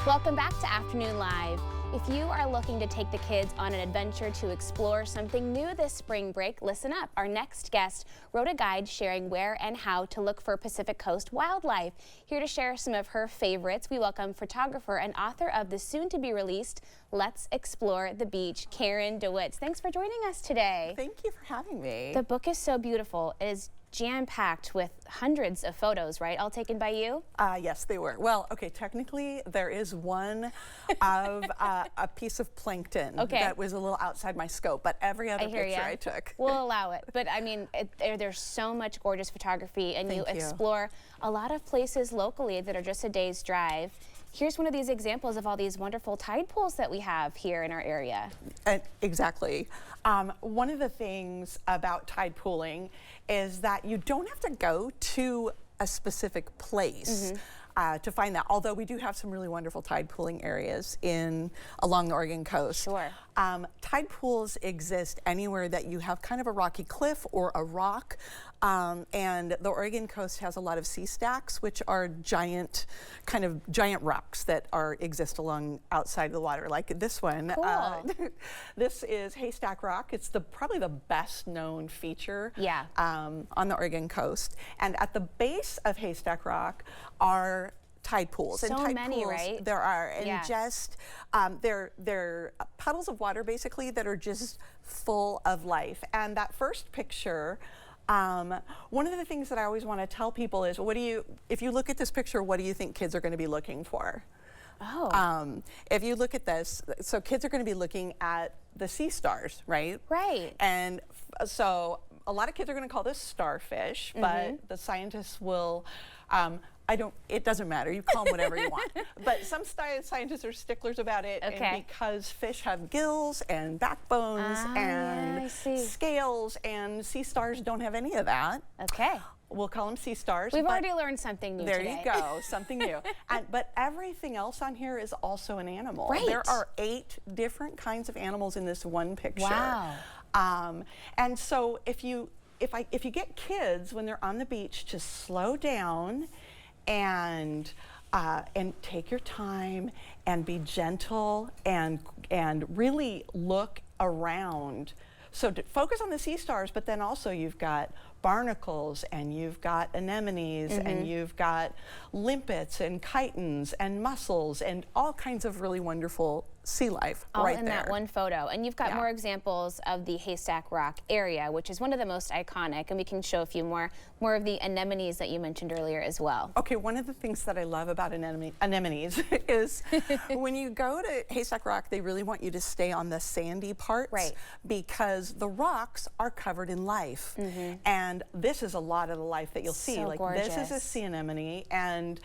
Welcome back to Afternoon Live. If you are looking to take the kids on an adventure to explore something new this spring break, listen up. Our next guest wrote a guide sharing where and how to look for Pacific Coast wildlife. Here to share some of her favorites, we welcome photographer and author of the soon-to-be-released Let's Explore the Beach, Karen DeWitz. Thanks for joining us today. Thank you for having me. The book is so beautiful. It is jam-packed with hundreds of photos, right? All taken by you? Yes, they were. Well, okay, technically there is one of a piece of plankton that was a little outside my scope, but every other picture I took. We'll allow it. But I mean, there's so much gorgeous photography, and you explore a lot of places locally that are just a day's drive. Here's one of these examples of all these wonderful tide pools that we have here in our area. Exactly. One of the things about tide pooling is that you don't have to go to a specific place to find that, although we do have some really wonderful tide pooling areas along the Oregon coast. Sure. Tide pools exist anywhere that you have kind of a rocky cliff or a rock, and the Oregon coast has a lot of sea stacks, which are giant rocks that exist along outside of the water, like this one. Cool. This is Haystack Rock. It's probably the best known feature on the Oregon coast, and at the base of Haystack Rock are tide pools. So and tide many, pools, right? There are, and just they're puddles of water basically that are just full of life. And that first picture, one of the things that I always want to tell people is, if you look at this picture, what do you think kids are going to be looking for? Oh. If you look at this, so kids are going to be looking at the sea stars, right? Right. And so a lot of kids are going to call this starfish, but the scientists will, it doesn't matter. You call them whatever you want. But some scientists are sticklers about it, and because fish have gills and backbones and scales, and sea stars don't have any of that. Okay. We'll call them sea stars. We've already learned something new today. There you go, something new. But everything else on here is also an animal. Right. There are 8 different kinds of animals in this one picture. Wow. And so if you get kids when they're on the beach to slow down and take your time and be gentle and really look around. So focus on the sea stars, but then also you've got barnacles, and you've got anemones, and you've got limpets and chitons and mussels and all kinds of really wonderful sea life all right in there. That one photo. And you've got more examples of the Haystack Rock area, which is one of the most iconic, and we can show a few more of the anemones that you mentioned earlier as well. Okay, one of the things that I love about anemones is when you go to Haystack Rock, they really want you to stay on the sandy parts, because the rocks are covered in life. And this is a lot of the life that you'll see. Like gorgeous. This is a sea anemone, and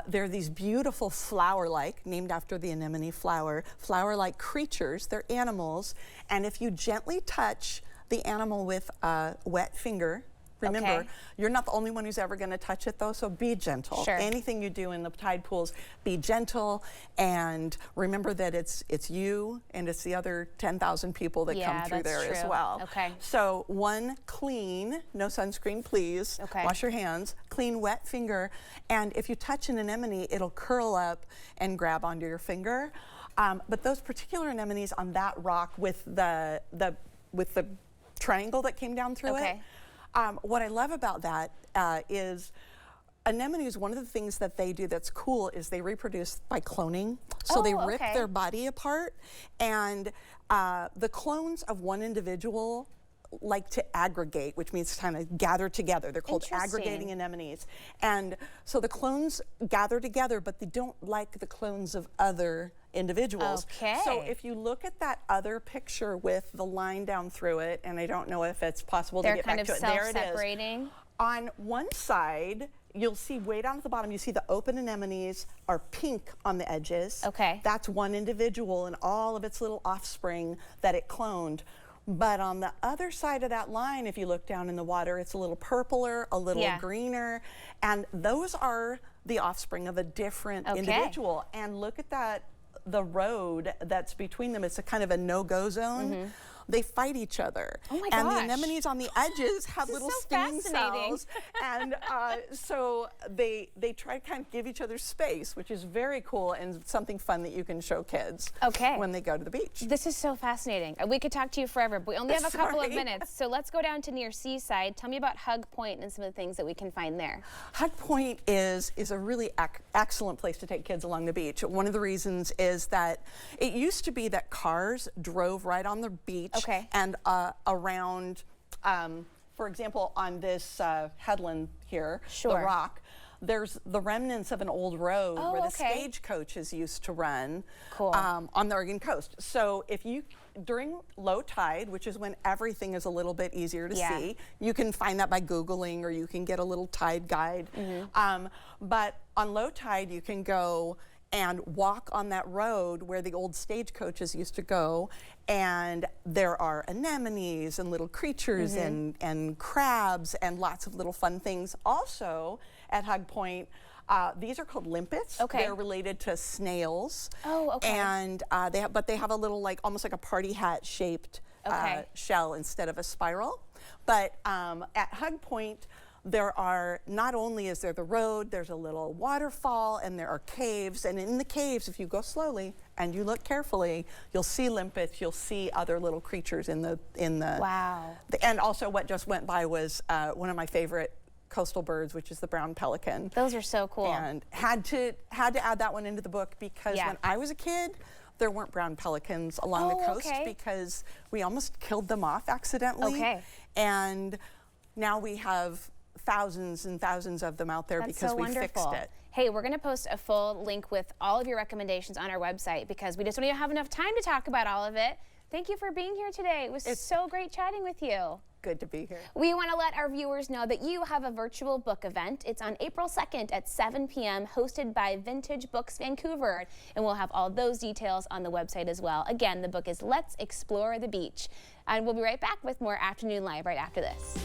they're these beautiful flower-like, named after the anemone flower-like creatures. They're animals, and if you gently touch the animal with a wet finger, remember, you're not the only one who's ever going to touch it, though, so be gentle. Sure. Anything you do in the tide pools, be gentle, and remember that it's you and it's the other 10,000 people that come through there as well. Okay. So one clean, no sunscreen, please. Wash your hands. Clean, wet finger, and if you touch an anemone, it'll curl up and grab onto your finger. But those particular anemones on that rock with the triangle that came down through it. What I love about that is anemones, one of the things that they do that's cool is they reproduce by cloning. So they rip their body apart, and the clones of one individual like to aggregate, which means kind of gather together. They're called aggregating anemones. And so the clones gather together, but they don't like the clones of other individuals. So if you look at that other picture with the line down through it, and I don't know if it's possible to get back to it. There it is. Self-separating. On one side, you'll see way down at the bottom, you see the open anemones are pink on the edges. That's one individual and all of its little offspring that it cloned. But on the other side of that line, if you look down in the water, it's a little purpler, a little greener, and those are the offspring of a different individual. And look at that, the road that's between them. It's a kind of a no-go zone. they fight each other. Oh my and gosh. the anemones on the edges have little so sting fascinating. cells. And so they try to kind of give each other space, which is very cool and something fun that you can show kids when they go to the beach. This is so fascinating. We could talk to you forever, but we only have a couple of minutes. So let's go down to near Seaside. Tell me about Hug Point and some of the things that we can find there. Hug Point is a really excellent place to take kids along the beach. One of the reasons is that it used to be that cars drove right on the beach and around, for example, on this headland here, the Rock, there's the remnants of an old road where the stagecoaches used to run on the Oregon coast. So if you, during low tide, which is when everything is a little bit easier to see, you can find that by Googling, or you can get a little tide guide. But on low tide, you can go and walk on that road where the old stagecoaches used to go, and there are anemones and little creatures and crabs and lots of little fun things. Also at Hug Point, these are called limpets. They're related to snails. And they have a little, like, almost like a party hat shaped shell instead of a spiral. But at Hug Point, there are, not only is there the road, there's a little waterfall, and there are caves. And in the caves, if you go slowly and you look carefully, you'll see limpets, you'll see other little creatures in the and also what just went by was one of my favorite coastal birds, which is the brown pelican. Those are so cool. And had to add that one into the book because when I was a kid, there weren't brown pelicans along the coast because we almost killed them off accidentally. And now we have thousands and thousands of them out there because we fixed it. Hey, we're going to post a full link with all of your recommendations on our website because we just don't even have enough time to talk about all of it. Thank you for being here today. It was so great chatting with you. Good to be here. We want to let our viewers know that you have a virtual book event. It's on April 2nd at 7 p.m. hosted by Vintage Books Vancouver. And we'll have all those details on the website as well. Again, the book is Let's Explore the Beach. And we'll be right back with more Afternoon Live right after this.